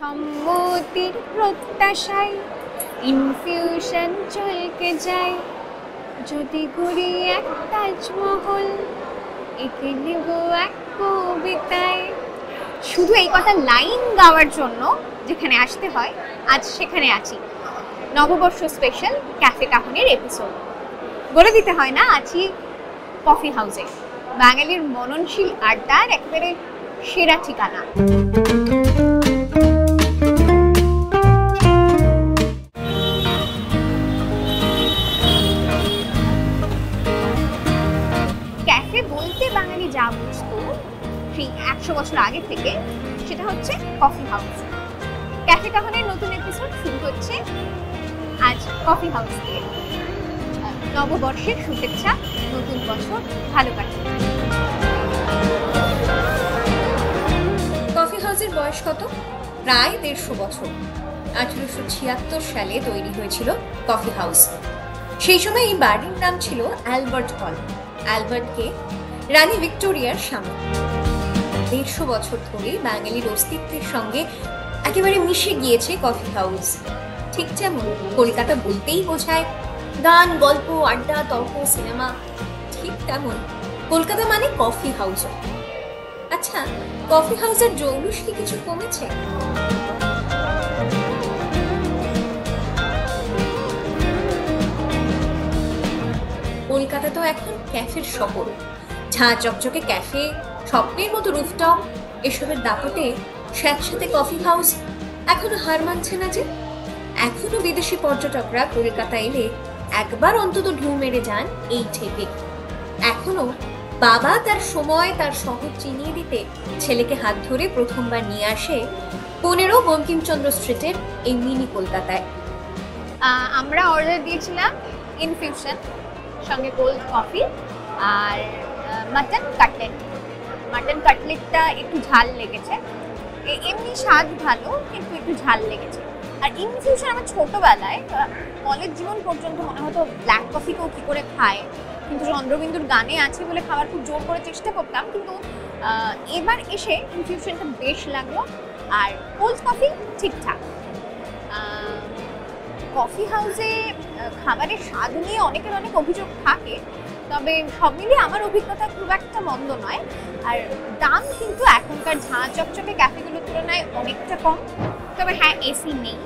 সম্মতির প্রত্যাশায় ইনফিউশন চলকে যায়, যদি গড়ি এক তাজমহল এঁকে নেব এক কবিতায়। শুধু এই কথা লাইন গাওয়ার জন্য যেখানে আসতে হয় আজ সেখানে আছি। নববর্ষ স্পেশাল ক্যাফে কাহনের এপিসোড। বলে দিতে হয় না, আছি কফি হাউসে, বাঙালির মননশীল আড্ডার একেবারে সেরা ঠিকানা। ক্যাফে বলতে বাঙালি যা বুঝতো ঠিক 100 বছর আগে থেকে, সেটা হচ্ছে কফি হাউস। ক্যাফে কাহনের নতুন এপিসোড শুরু হচ্ছে আজ কফি হাউস দিয়ে। নববর্ষের শুভেচ্ছা, নতুন বছর ভালো কাটুক। কফি হাউসের বয়স কত? প্রায় 150 বছর। 1876 সালে তৈরি হয়েছিল কফি হাউস। সেই সময় এই বাড়ির নাম ছিল অ্যালবার্ট হল। অ্যালবার্টকে রানী ভিক্টোরিয়ার স্বামী। 150 বছর ধরে বাঙালির অস্তিত্বের সঙ্গে একেবারে মিশে গিয়েছে কফি হাউস। ঠিক যেমন কলকাতা বলতেই বোঝায় গান, গল্প, আড্ডা, তর্ক, সিনেমা, ঠিক তেমন কলকাতা মানে কফি হাউস। আচ্ছা, কফি হাউসের জৌলুস কি কিছু কমেছে? কলকাতা তো এখন ক্যাফের শহর। ঝাঁ চকচকে ক্যাফে, স্বপ্নের মতো রুফটপ, এসবের দাপটে স্যাঁতস্যাঁতে কফি হাউস এখনো হার মানছে না যে। এখনো বিদেশি পর্যটকরা কলকাতা এলে একবার অন্তত ঢু মেরে যান এই ঠেকে। এখনো বাবা তার সময়, তার শহর চিনিয়ে দিতে ছেলেকে হাত ধরে প্রথমবার নিয়ে আসে 15 বঙ্কিমচন্দ্র স্ট্রিটের এই মিনি কলকাতায়। আমরা অর্ডার দিয়েছিলাম ইনফিউশন, সঙ্গে কোল্ড কফি আর মাটন কাটলেট। মাটন কাটলেটটা একটু ঝাল লেগেছে, এমনি স্বাদ ভালো কিন্তু একটু ঝাল লেগেছে। আর ইনফিউশন আমার ছোটবেলায় কলেজ জীবন পর্যন্ত মনে হতো ব্ল্যাক কফিকেও কী করে খায়, কিন্তু চন্দ্রবিন্দুর গানে আছে বলে খাওয়ার খুব জোর করে চেষ্টা করতাম। কিন্তু এবার এসে ইনফিউশনটা বেশ লাগলো, আর কোল্ড কফি ঠিকঠাক। কফি হাউসে খাবারের স্বাদ নিয়ে অনেকের অনেক অভিযোগ থাকে, তবে সব মিলিয়ে আমার অভিজ্ঞতা খুব একটা মন্দ নয়। আর দাম কিন্তু এখনকার ঝাঁ চকচকে ক্যাফেগুলোর তুলনায় অনেকটা কম। তবে হ্যাঁ, এসি নেই,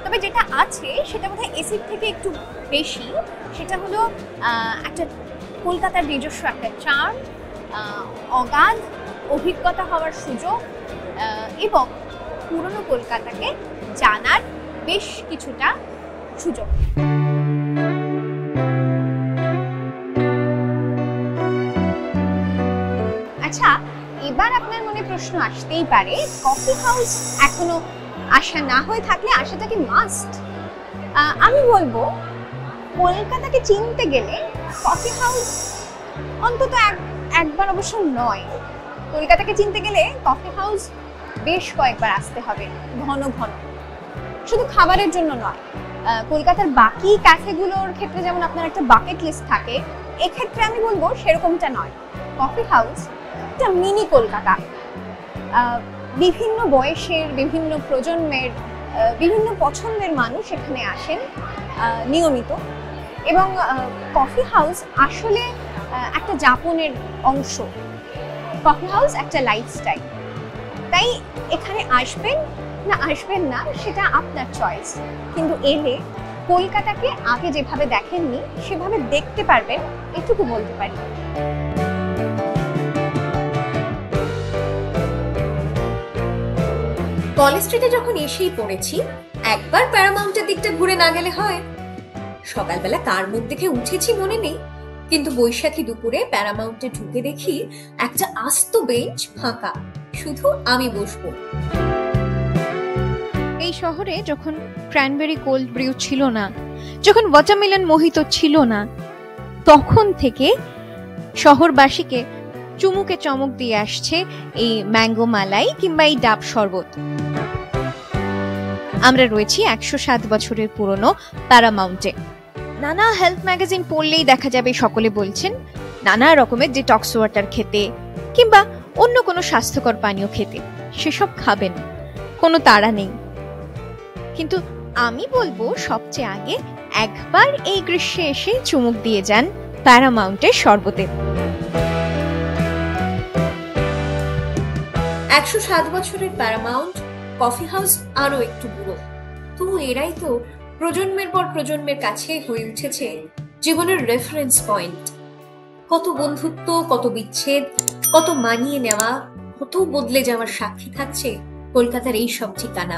তবে যেটা আছে সেটা বোধহয় এসির থেকে একটু বেশি। সেটা হলো একটা কলকাতার নিজস্ব একটা চার্ম, অগাধ অভিজ্ঞতা হওয়ার সুযোগ এবং পুরনো কলকাতাকে জানার বেশ কিছুটা সুযোগ। আচ্ছা, এবার আপনার মনে প্রশ্ন আসতেই পারে, কফি হাউস এখনো আসা না হয়ে থাকলে আসাটা কি মাস্ট? আমি বলবো কলকাতাকে চিনতে গেলে কফি হাউস অন্তত একবার অবশ্য নয়। কলকাতাকে চিনতে গেলে কফি হাউস বেশ কয়েকবার আসতে হবে, ঘন ঘন। শুধু খাবারের জন্য নয়, কলকাতার বাকি ক্যাফেগুলোর ক্ষেত্রে যেমন আপনার একটা বাকেট লিস্ট থাকে, এক্ষেত্রে আমি বলবো সেরকমটা নয়। কফি হাউস একটা মিনি কলকাতা। বিভিন্ন বয়সের, বিভিন্ন প্রজন্মের, বিভিন্ন পছন্দের মানুষ এখানে আসেন নিয়মিত, এবং কফি হাউস আসলে একটা যাপনের অংশ। কফি হাউস একটা লাইফস্টাইল। তাই এখানে আসবেন না সেটা আপনার চয়েস, কিন্তু এলে কলকাতাকে আগে যেভাবে দেখেননি সেভাবে দেখতে পারবেন, এটুকু বলতে পারি। কলেজ স্ট্রিটে যখন এসেই পড়েছি, একবার প্যারামাউন্টের দিকটা ঘুরে না গেলে হয়। সকালবেলা কার মুখ দেখে উঠেছি মনে নেই, কিন্তু বৈশাখী দুপুরে প্যারামাউন্টে ঢুকে দেখি একটা আস্ত বেঞ্চ ফাঁকা, শুধু আমি বসবো। এই শহরে যখন ক্র্যানবেরি কোল্ড ব্রিউ ছিল না, যখন ওয়াটারমেলন মোহিতো ছিল না, তখন থেকে শহরবাসীকে চুমুকে চমক দিয়ে আসছে এই ম্যাঙ্গো মালাই কিংবা এই ডাব শরবত। আমরা রয়েছি 107 বছরের পুরনো প্যারামাউন্টে। নানা হেলথ ম্যাগাজিন পড়লেই দেখা যাবে সকলে বলছেন নানা রকমের ডিটক্স ওয়াটার খেতে কিংবা অন্য কোনো স্বাস্থ্যকর পানীয় খেতে। সেসব খাবেন, কোনো তাড়া নেই। কিন্তু আমি বলবো সবচেয়ে আগে একবার এই গ্রীষ্মে এসে চুমুক দিয়ে যান প্যারামাউন্টের শরবতে। 107 বছরের প্যারামাউন্ট কফি হাউস আরো একটু বুড়ো, তবু এরাই তো প্রজন্মের পর প্রজন্মের কাছে হয়ে উঠেছে জীবনের রেফারেন্স পয়েন্ট। কত বন্ধুত্ব, কত বিচ্ছেদ, কত মানিয়ে নেওয়া, কত বদলে যাওয়ার সাক্ষী থাকছে কলকাতার এই সব ঠিকানা।